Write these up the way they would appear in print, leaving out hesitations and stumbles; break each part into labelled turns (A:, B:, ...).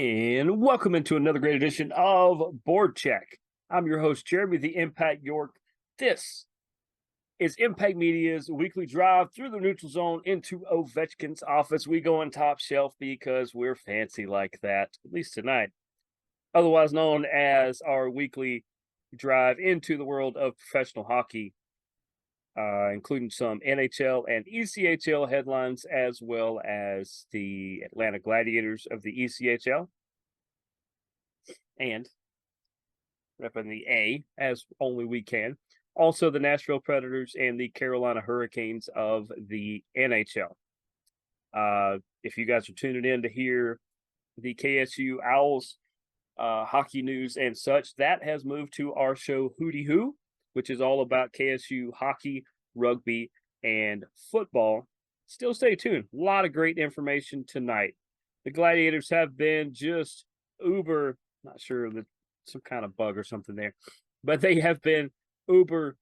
A: And welcome into another great edition of BoardCheck. I'm your host, Jeremy the Impact York. This is Impact Media's weekly drive through the neutral zone into Ovechkin's office. We go on top shelf because we're fancy like that, at least tonight. Otherwise known as our weekly drive into the world of professional hockey, including some NHL and ECHL headlines, as well as the Atlanta Gladiators of the ECHL and repping the A as only we can. Also, the Nashville Predators and the Carolina Hurricanes of the NHL. If you guys are tuning in to hear the KSU Owls hockey news and such, that has moved to our show Hootie Who, which is all about KSU hockey, rugby, and football. Still stay tuned. A lot of great information tonight. The Gladiators have been just uber, not sure that some kind of bug or something there, but they have been uber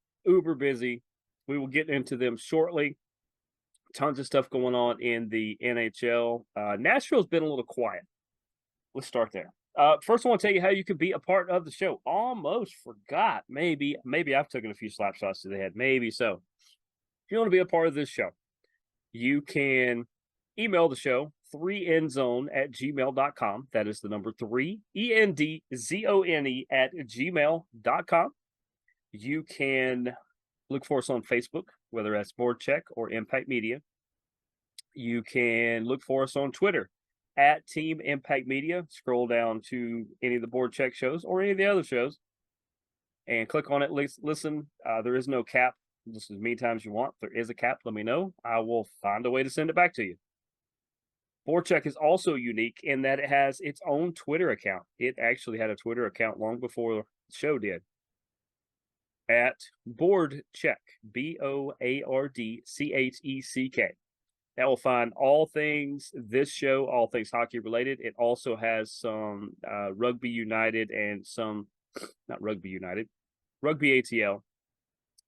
A: busy. We will get into them shortly. Tons of stuff going on in the NHL. Nashville's been a little quiet. Let's start there. First, I want to tell you how you can be a part of the show. Almost forgot. Maybe I've taken a few slap shots to the head. Maybe so. If you want to be a part of this show, you can email the show 3endzone@gmail.com. That is the number 3, ENDZONE @gmail.com. You can look for us on Facebook, whether that's BoardCheck or Impact Media. You can look for us on Twitter @Team Impact Media. Scroll down to any of the BoardCheck shows or any of the other shows and click on it. Listen. There is no cap. Just as many times you want. If there is a cap, let me know. I will find a way to send it back to you. BoardCheck is also unique in that it has its own Twitter account. It actually had a Twitter account long before the show did. @BoardCheck, BoardCheck. That will find all things this show, all things hockey related. It also has some Rugby United and some, not Rugby United, Rugby ATL,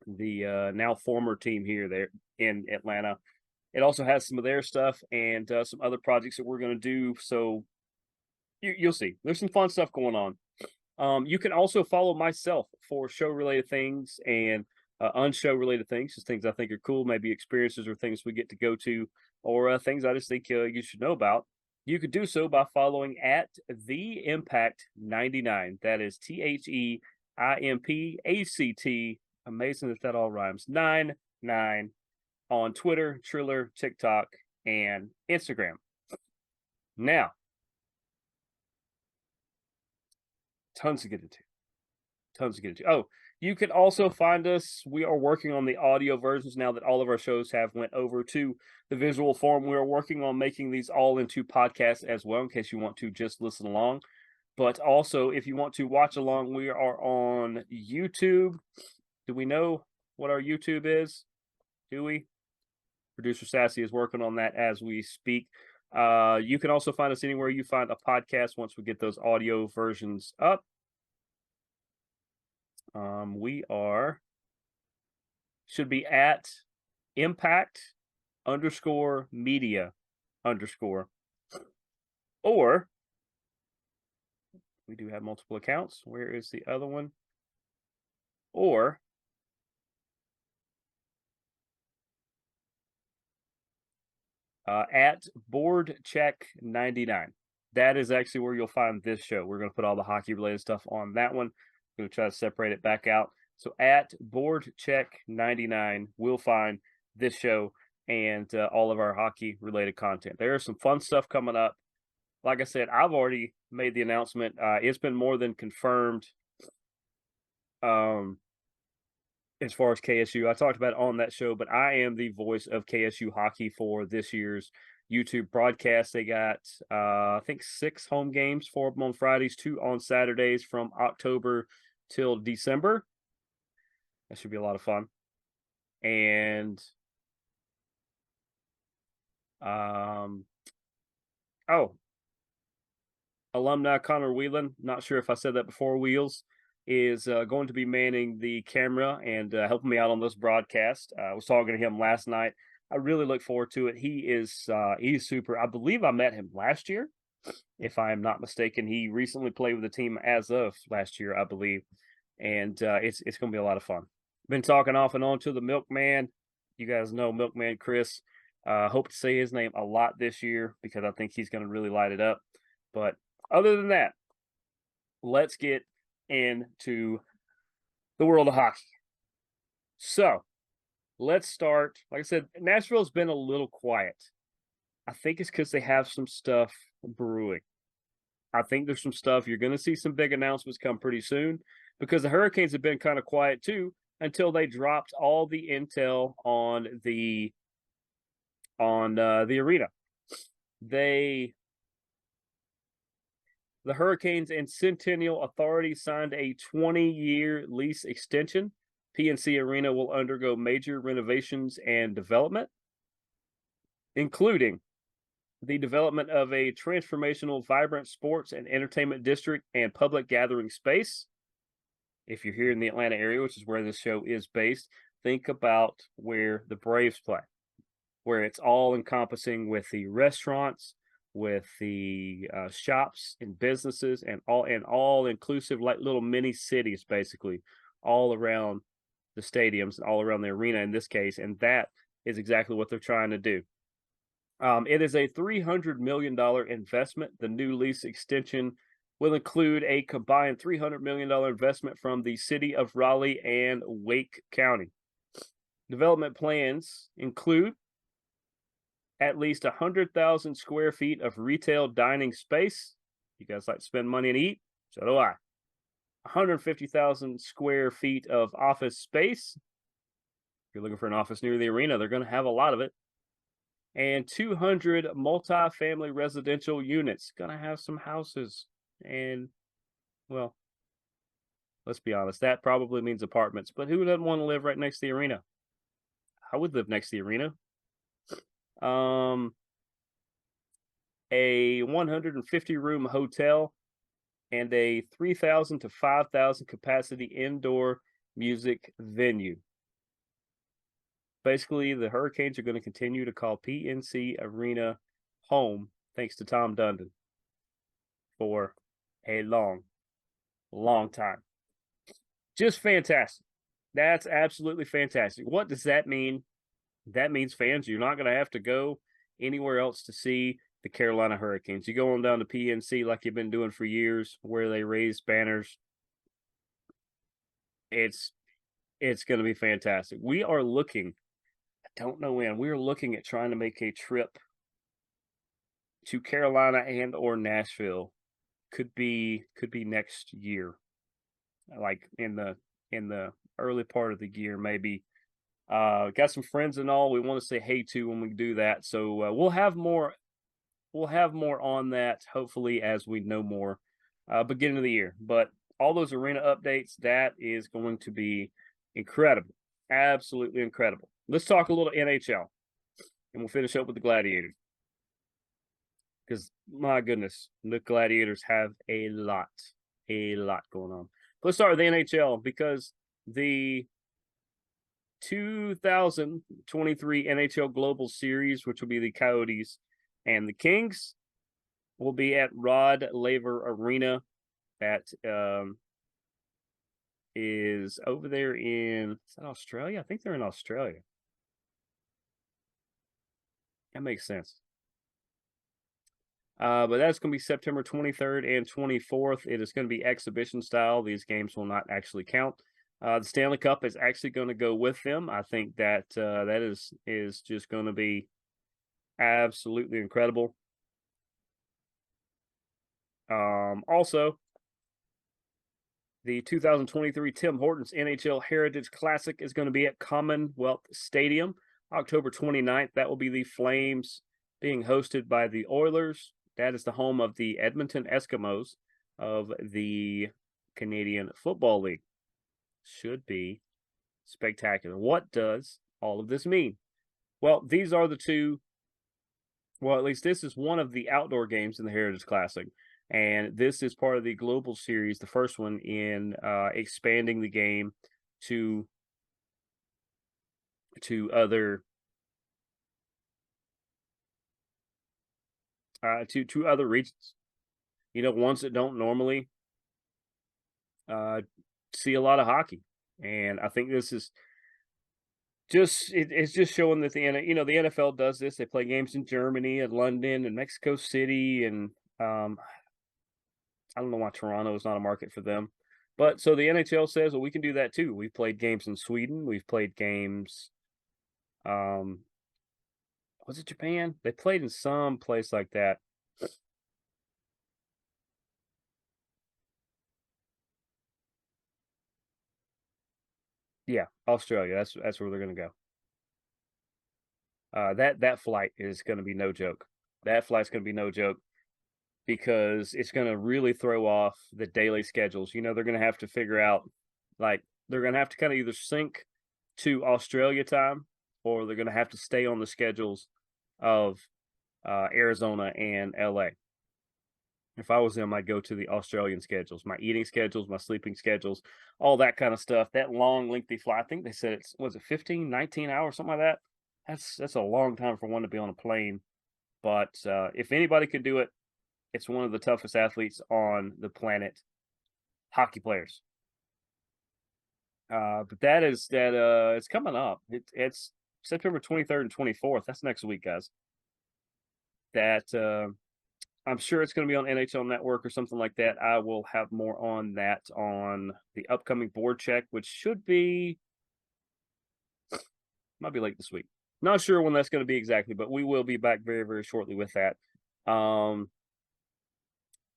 A: the now former team here there in Atlanta. It also has some of their stuff and some other projects that we're going to do. So you'll see. There's some fun stuff going on. You can also follow myself for show-related things and unshow related things, just things I think are cool, maybe experiences or things we get to go to, or things I just think you should know about. You could do so by following @TheImpact99. That is TheImpact. Amazing that all rhymes. 99 on Twitter, Triller, TikTok, and Instagram. Now, tons to get into. Oh, you can also find us. We are working on the audio versions now that all of our shows have went over to the visual form. We are working on making these all into podcasts as well, in case you want to just listen along. But also, if you want to watch along, we are on YouTube. Do we know what our YouTube is? Do we? Producer Sassy is working on that as we speak. You can also find us anywhere you find a podcast once we get those audio versions up. We should be @impact_media_. Or we do have multiple accounts. Where is the other one? Or @BoardCheck99. That is actually where you'll find this show. We're going to put all the hockey related stuff on that one. We're going to try to separate it back out. So @BoardCheck99, we'll find this show and all of our hockey related content. There is some fun stuff coming up. Like I said, I've already made the announcement. It's been more than confirmed. As far as KSU, I talked about it on that show, but I am the voice of KSU hockey for this year's YouTube broadcast. They got, I think, 6 home games, 4 of them on Fridays, 2 on Saturdays from October till December. That should be a lot of fun. And, alumni Connor Whelan, not sure if I said that before, Wheels, is going to be manning the camera and helping me out on this broadcast. I was talking to him last night. I really look forward to it. He's super. I believe I met him last year if I am not mistaken. He recently played with the team as of last year, I believe, and it's going to be a lot of fun. Been talking off and on to the Milkman. You guys know Milkman Chris. Hope to say his name a lot this year because I think he's going to really light it up. But other than that, let's get into the world of hockey. So let's start. Like I said, Nashville's been a little quiet. I think it's because they have some stuff brewing. I think there's some stuff. You're going to see some big announcements come pretty soon because the Hurricanes have been kind of quiet too until they dropped all the intel on the arena. The Hurricanes and Centennial Authority signed a 20-year lease extension. PNC Arena will undergo major renovations and development, including the development of a transformational, vibrant sports and entertainment district and public gathering space. If you're here in the Atlanta area, which is where this show is based, think about where the Braves play, where it's all encompassing with the restaurants, with the shops and businesses, and all inclusive, like little mini cities, basically, all around the stadiums and all around the arena in this case. And that is exactly what they're trying to do. It is a $300 million investment. The new lease extension will include a combined $300 million investment from the city of Raleigh and Wake County. Development plans include at least 100,000 square feet of retail dining space. You guys like to spend money and eat? So do I. 150,000 square feet of office space. If you're looking for an office near the arena, they're going to have a lot of it. And 200 multi-family residential units. Gonna have some houses. And, well, let's be honest, that probably means apartments. But who doesn't want to live right next to the arena? I would live next to the arena. A 150-room hotel and a 3,000 to 5,000 capacity indoor music venue. Basically, the Hurricanes are going to continue to call PNC Arena home, thanks to Tom Dundon, for a long, long time. Just fantastic. That's absolutely fantastic. What does that mean? That means, fans, you're not going to have to go anywhere else to see the Carolina Hurricanes. You go on down to PNC like you've been doing for years, where they raise banners. It's going to be fantastic. We are looking, I don't know when, we're looking at trying to make a trip to Carolina and or Nashville. Could be next year, like in the early part of the year, maybe. Got some friends and all we want to say hey to when we do that. So we'll have more on that hopefully as we know more beginning of the year. But all those arena updates, that is going to be incredible. Absolutely incredible. Let's talk a little NHL and we'll finish up with the Gladiators. Because my goodness, the Gladiators have a lot going on. Let's start with the NHL because the 2023 NHL Global Series, which will be the Coyotes and the Kings, will be at Rod Laver Arena. That is over there is that Australia? I think they're in Australia. That makes sense. But that's going to be September 23rd and 24th. It is going to be exhibition style. These games will not actually count. The Stanley Cup is actually going to go with them. I think that that is just going to be absolutely incredible. Also, the 2023 Tim Hortons NHL Heritage Classic is going to be at Commonwealth Stadium, October 29th. That will be the Flames being hosted by the Oilers. That is the home of the Edmonton Eskimos of the Canadian Football League. Should be spectacular. What does all of this mean? Well, these are the two. Well, at least this is one of the outdoor games in the Heritage Classic. And this is part of the Global Series, the first one in expanding the game to other to other regions. ones that don't normally uh, see a lot of hockey. And I think this is it's just showing that the NFL does this. They play games in Germany and London and Mexico City, and I don't know why Toronto is not a market for them. But so the NHL says, well, we can do that too. We've played games in Sweden. We've played games. Um, was it Japan? They played in some place like that. Yeah, Australia. That's where they're going to go. That flight is going to be no joke. That flight's going to be no joke because it's going to really throw off the daily schedules. They're going to have to figure out, like, they're going to have to kind of either sync to Australia time, or they're going to have to stay on the schedules of Arizona and LA. If I was them, I'd go to the Australian schedules, my eating schedules, my sleeping schedules, all that kind of stuff. That long, lengthy flight. I think they said was it 15, 19 hours, something like that. That's a long time for one to be on a plane. But if anybody could do it, it's one of the toughest athletes on the planet, hockey players. But it's coming up. It's September 23rd and 24th. That's next week, guys. That I'm sure it's going to be on NHL Network or something like that. I will have more on that on the upcoming BoardCheck, which might be late this week. Not sure when that's going to be exactly, but we will be back very, very shortly with that.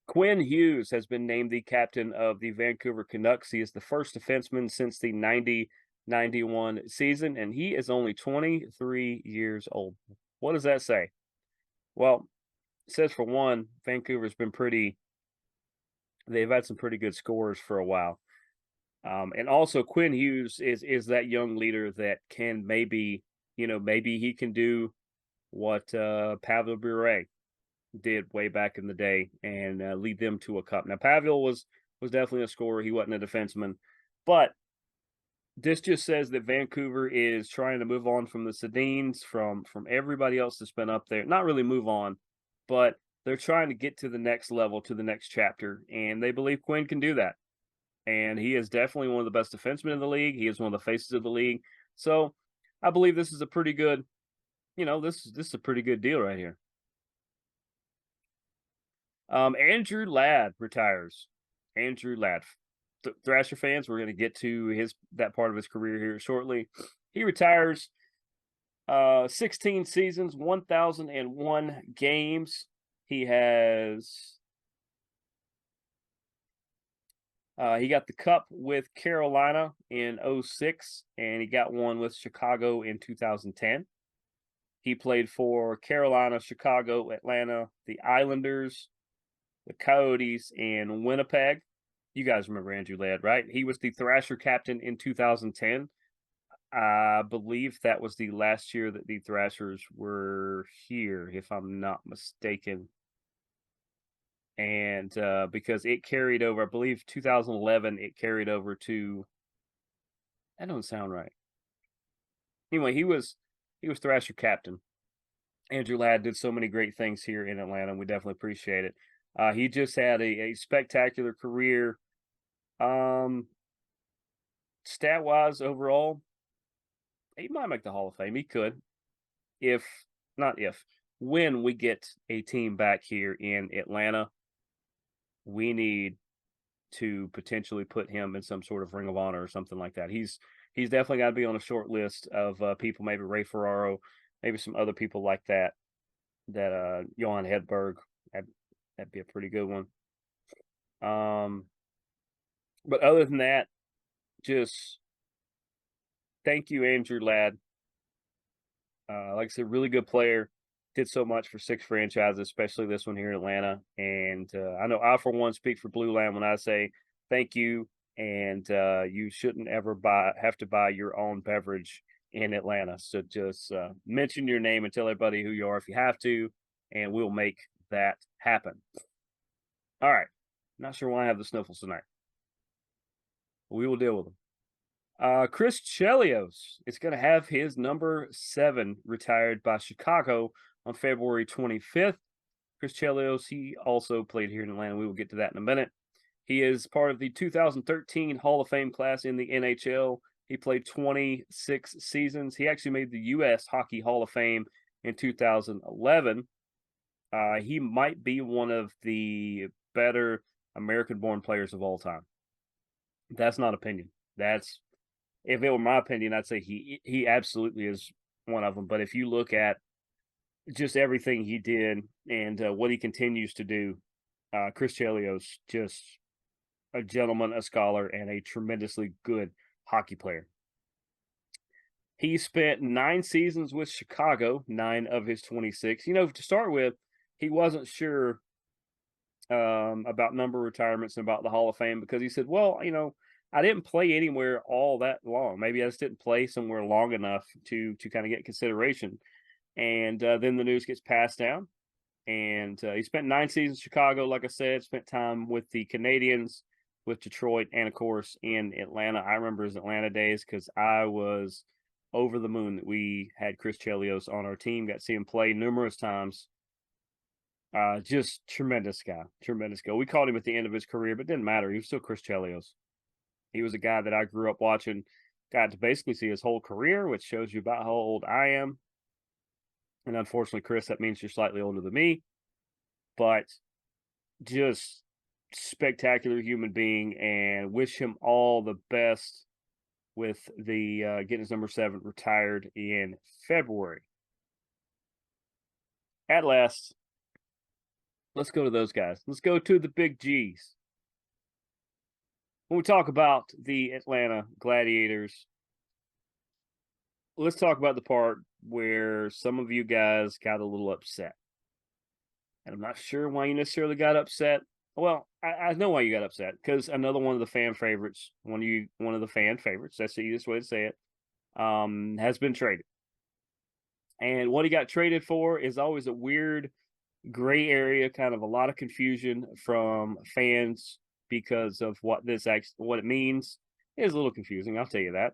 A: Quinn Hughes has been named the captain of the Vancouver Canucks. He is the first defenseman since the 90-91 season, and he is only 23 years old. What does that say? Well, it says for one, Vancouver's been they've had some pretty good scores for a while. And also Quinn Hughes is that young leader that can maybe he can do what Pavel Bure did way back in the day and lead them to a cup. Now Pavel was definitely a scorer. He wasn't a defenseman, but this just says that Vancouver is trying to move on from the Sedins, from everybody else that's been up there. Not really move on, but they're trying to get to the next level, to the next chapter, and they believe Quinn can do that. And he is definitely one of the best defensemen in the league. He is one of the faces of the league. So I believe this is a pretty good, this is a pretty good deal right here. Andrew Ladd retires. Andrew Ladd. Thrasher fans, we're going to get to that part of his career here shortly. He retires 16 seasons, 1,001 games. He has he got the cup with Carolina in 06, and he got one with Chicago in 2010. He played for Carolina, Chicago, Atlanta, the Islanders, the Coyotes, and Winnipeg. You guys remember Andrew Ladd, right? He was the Thrasher captain in 2010. I believe that was the last year that the Thrashers were here, if I'm not mistaken. And because it carried over, I believe 2011, it carried over to. That don't sound right. Anyway, he was Thrasher captain. Andrew Ladd did so many great things here in Atlanta, and we definitely appreciate it. He just had a spectacular career. Stat wise, overall, he might make the Hall of Fame. He could, when we get a team back here in Atlanta, we need to potentially put him in some sort of Ring of Honor or something like that. He's definitely got to be on a short list of people. Maybe Ray Ferraro, maybe some other people like that. That Johan Hedberg, that'd be a pretty good one. But other than that, just thank you, Andrew Ladd. Like I said, really good player. Did so much for 6 franchises, especially this one here in Atlanta. And I know I, for one, speak for Blue Lamb when I say thank you. And you shouldn't ever have to buy your own beverage in Atlanta. So just mention your name and tell everybody who you are if you have to, and we'll make that happen. All right. Not sure why I have the sniffles tonight. We will deal with them. Chris Chelios is going to have his number 7 retired by Chicago on February 25th. Chris Chelios, he also played here in Atlanta. We will get to that in a minute. He is part of the 2013 Hall of Fame class in the NHL. He played 26 seasons. He actually made the U.S. Hockey Hall of Fame in 2011. He might be one of the better American-born players of all time. That's not opinion. That's if it were my opinion, I'd say he absolutely is one of them. But if you look at just everything he did and what he continues to do, Chris Chelios, just a gentleman, a scholar, and a tremendously good hockey player. He spent 9 seasons with Chicago, 9 of his 26. You know, to start with, he wasn't sure about number of retirements and about the Hall of Fame because he said, well, you know, I didn't play anywhere all that long. Maybe I just didn't play somewhere long enough to kind of get consideration. And then the news gets passed down. And he spent 9 seasons in Chicago, like I said, spent time with the Canadiens, with Detroit, and of course in Atlanta. I remember his Atlanta days because I was over the moon that we had Chris Chelios on our team. Got to see him play numerous times. Just tremendous guy, tremendous guy. We called him at the end of his career, but it didn't matter. He was still Chris Chelios. He was a guy that I grew up watching, got to basically see his whole career, which shows you about how old I am. And unfortunately, Chris, that means you're slightly older than me. But just spectacular human being, and wish him all the best with the getting his number 7 retired in February. At last, let's go to those guys. Let's go to the big G's. When we talk about the Atlanta Gladiators, let's talk about the part where some of you guys got a little upset. And I'm not sure why you necessarily got upset. Well, I know why you got upset, because another one of the fan favorites, one of the fan favorites, that's the easiest way to say it, has been traded. And what he got traded for is always a weird gray area, kind of a lot of confusion from fans because of what it means. It is a little confusing, I'll tell you that.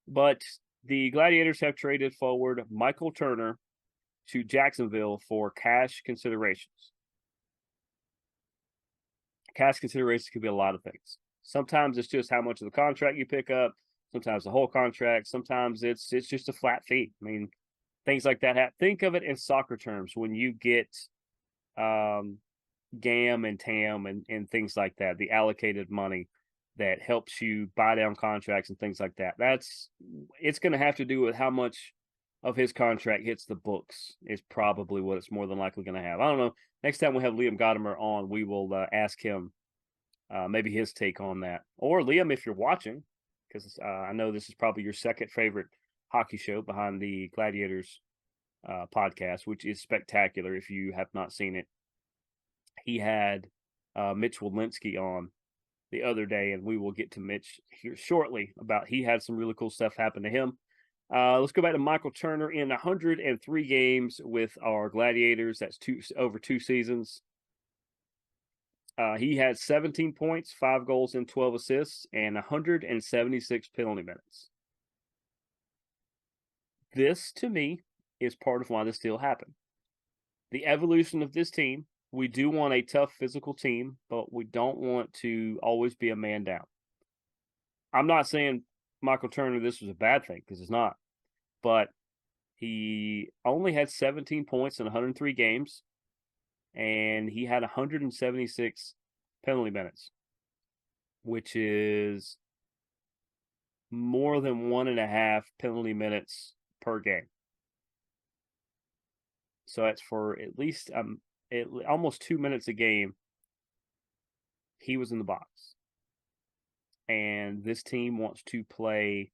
A: But the Gladiators have traded forward Michael Turner to Jacksonville for cash considerations. Cash considerations could be a lot of things. Sometimes it's just how much of the contract you pick up. Sometimes the whole contract. Sometimes it's just a flat fee. I mean, things like that. Think of it in soccer terms when you get GAM and TAM and things like that, the allocated money that helps you buy down contracts and things like that. It's going to have to do with how much of his contract hits the books is probably what it's more than likely going to have. I don't know. Next time we have Liam Godimer on, we will ask him maybe his take on that. Or Liam, if you're watching, because I know this is probably your second favorite hockey show behind the Gladiators podcast, which is spectacular if you have not seen it. He had Mitch Walensky on the other day, and we will get to Mitch here shortly about he had some really cool stuff happen to him. Let's go back to Michael Turner in 103 games with our Gladiators. That's over 2 seasons. He had 17 points, 5 goals, and 12 assists, and 176 penalty minutes. This, to me, is part of why this deal happened. The evolution of this team. We do want a tough physical team, but we don't want to always be a man down. I'm not saying Michael Turner, this was a bad thing, because it's not. But he only had 17 points in 103 games, and he had 176 penalty minutes, which is more than 1.5 penalty minutes per game. So that's for at least almost 2 minutes a game. He was in the box. And this team wants to play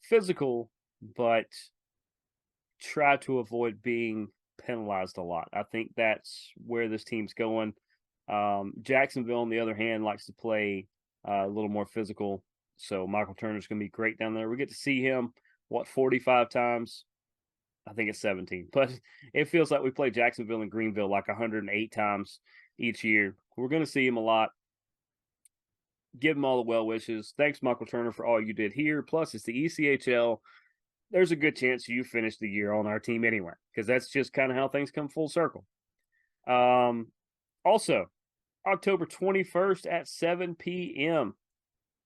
A: physical, but try to avoid being penalized a lot. I think that's where this team's going. Jacksonville, on the other hand, likes to play a little more physical. So Michael Turner's going to be great down there. We get to see him, 45 times? I think it's 17. But it feels like we play Jacksonville and Greenville like 108 times each year. We're going to see him a lot. Give him all the well wishes. Thanks, Michael Turner, for all you did here. Plus, it's the ECHL. There's a good chance you finish the year on our team anyway, because that's just kind of how things come full circle. Also, October 21st at 7 p.m.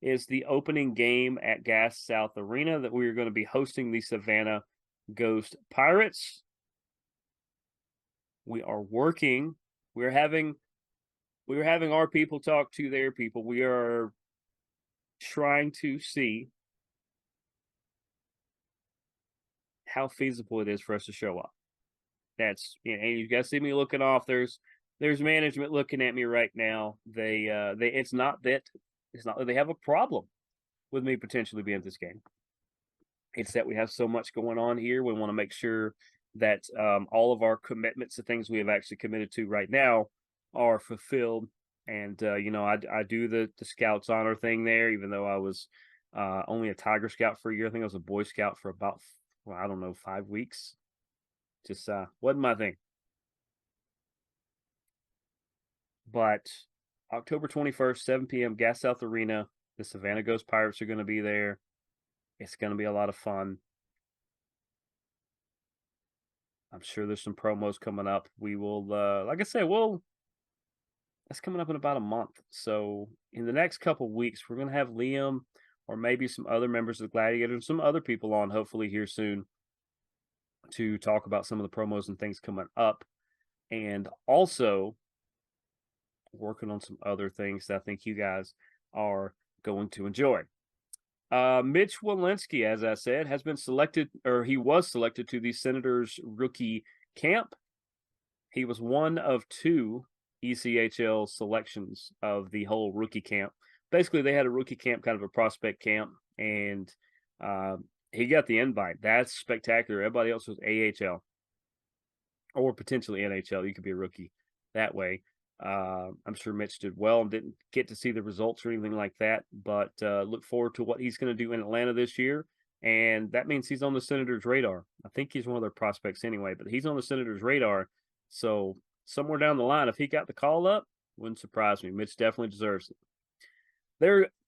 A: is the opening game at Gas South Arena that we are going to be hosting the Savannah Ghost Pirates. We are working. We're having our people talk to their people. We are trying to see how feasible it is for us to show up. That's, and you guys see me looking off. There's management looking at me right now. It's not that they have a problem with me potentially being at this game. It's that we have so much going on here. We want to make sure that all of our commitments to things we have actually committed to right now are fulfilled. And I do the Scouts honor thing there, even though I was only a Tiger Scout for a year. I think I was a Boy Scout for about 5 weeks. Just wasn't my thing. But October 21st, 7 p.m., Gas South Arena. The Savannah Ghost Pirates are going to be there. It's going to be a lot of fun. I'm sure there's some promos coming up. We will, like I said, that's coming up in about a month. So in the next couple weeks, we're going to have Liam or maybe some other members of the Gladiators and some other people on, hopefully here soon, to talk about some of the promos and things coming up. And also working on some other things that I think you guys are going to enjoy. Mitch Walensky, as I said, has been selected, or he was selected to the Senators rookie camp. He was one of 2 ECHL selections of the whole rookie camp. Basically, they had a rookie camp, kind of a prospect camp, and he got the invite. That's spectacular. Everybody else was AHL or potentially NHL. You could be a rookie that way. I'm sure Mitch did well and didn't get to see the results or anything like that, but look forward to what he's going to do in Atlanta this year. And that means he's on the Senators' radar. I think he's one of their prospects anyway, but he's on the Senators' radar. So somewhere down the line, if he got the call up, wouldn't surprise me. Mitch definitely deserves it.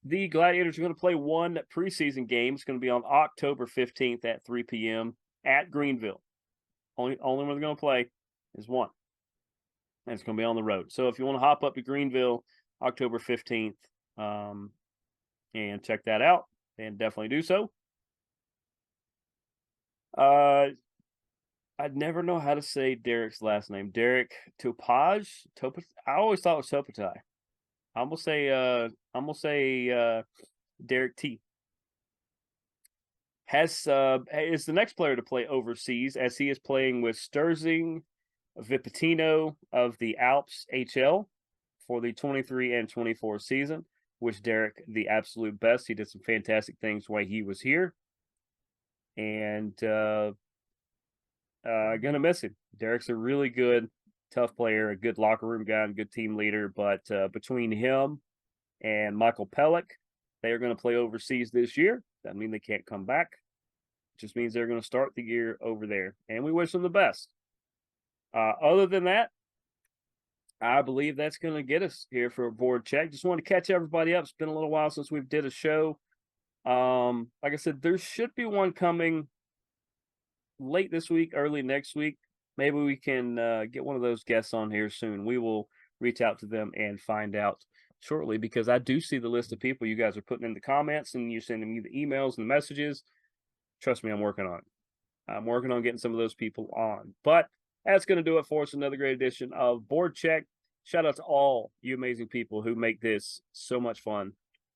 A: The Gladiators are going to play one preseason game. It's going to be on October 15th at 3 p.m. at Greenville. Only one they're going to play is one. And it's going to be on the road. So if you want to hop up to Greenville October 15th and check that out, then definitely do so. I'd never know how to say Derek's last name. Derek Topaj? I always thought it was Topatai. I'm gonna say Derek T. Is the next player to play overseas, as he is playing with Sturzing Vipitino of the Alps HL for the 23 and 24 season. Wish Derek the absolute best. He did some fantastic things while he was here. And gonna miss him. Derek's a really good, tough player, a good locker room guy, and good team leader. But between him and Michael Pellick, they are going to play overseas this year. That means they can't come back. It just means they're going to start the year over there. And we wish them the best. Other than that, I believe that's going to get us here for a board check. Just want to catch everybody up. It's been a little while since we've did a show. Like I said, there should be one coming late this week, early next week. Maybe we can get one of those guests on here soon. We will reach out to them and find out shortly, because I do see the list of people you guys are putting in the comments and you're sending me the emails and the messages. Trust me, I'm working on it. I'm working on getting some of those people on. But that's going to do it for us. Another great edition of Board Check. Shout out to all you amazing people who make this so much fun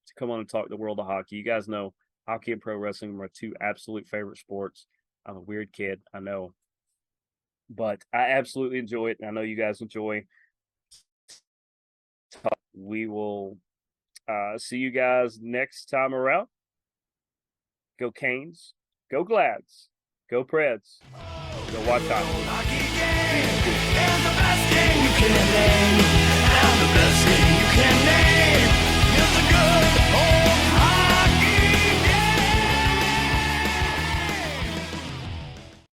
A: to come on and talk the world of hockey. You guys know hockey and pro wrestling are my 2 absolute favorite sports. I'm a weird kid, I know. But I absolutely enjoy it. And I know you guys enjoy. We will see you guys next time around. Go Canes. Go Glads. Go Preds. Go watch hockey.
B: And the best game you can name. And the best game you can name.